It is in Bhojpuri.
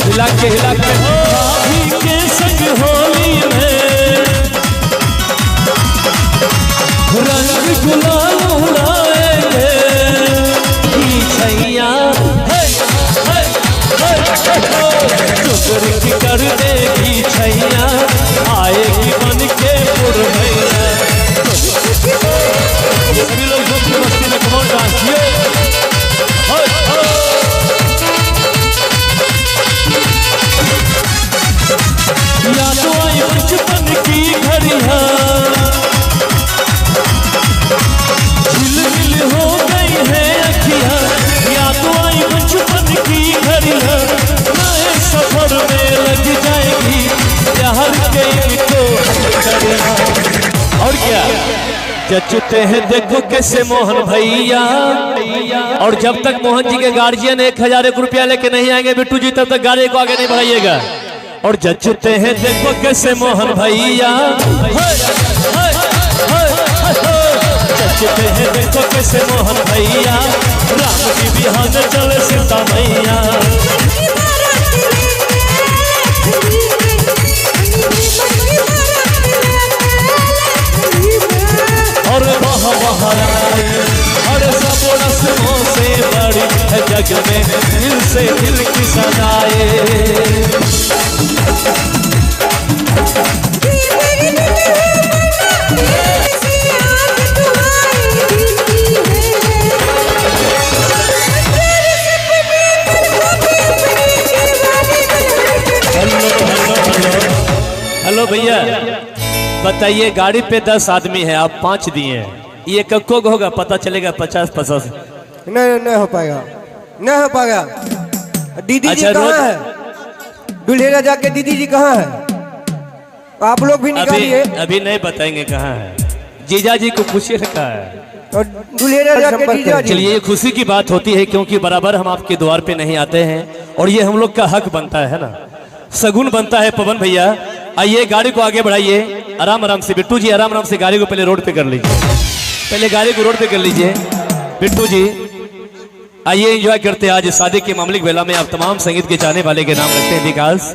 हिला के भाभी के संग होली में रंग गुलाल उड़ाएंगे छैया चुकर की कर देगी छैया आएगी बन के पुरवैया। सभी लोग जो मस्ती में कमौन डांस किए। या तो आई बचपन की घड़ियां झिलमिल हो गई है अखियां, या तो आई बचपन की घड़ियां नए सफर में लग जाएगी प्यार के इनको। और क्या जचते हैं देखो कैसे मोहन भैया। और जब तक मोहन जी के गार्जियन 1001 रुपया लेके नहीं आएंगे बिट्टू जी तब तक गाड़ी को आगे नहीं बढ़ाइएगा। और जचते हैं देखो कैसे मोहन भैया, जचते हैं देखो कैसे मोहन भैया, राम जी बिहार चले सीता मैया। और वहाँ और सब रस्मों से बड़ी है जग में दिल से दिल की सदाए। हेलो भैया बताइए, गाड़ी पे 10 आदमी है, आप 5 दिए हैं, ये कक्को को होगा पता चलेगा 50-50। नहीं हो पाएगा, नहीं हो पाएगा। दीदी अच्छा, जी कहाँ है? दूल्हे राजा के दीदी जी कहाँ है? आप लोग भी निकालिए। अभी नहीं बताएंगे कहाँ है, जीजा जी को पूछिए कहाँ है। और दूल्हे राजा के जीजा जी। चलिए ये खुशी की बात होती है क्योंकि बराबर हम आपके द्वार पे नहीं आते हैं और ये हम लोग का हक बनता है ना, सगुन बनता है। पवन भैया आइए गाड़ी को आगे बढ़ाइए आराम आराम से। बिट्टू जी आराम आराम से गाड़ी को पहले रोड पे कर लीजिए, पहले गाड़ी को रोड पे कर लीजिए। बिट्टू जी आइए एंजॉय करते हैं आज शादी के मामले बेला में। आप तमाम संगीत के चाहने वाले के नाम रखते हैं विकास।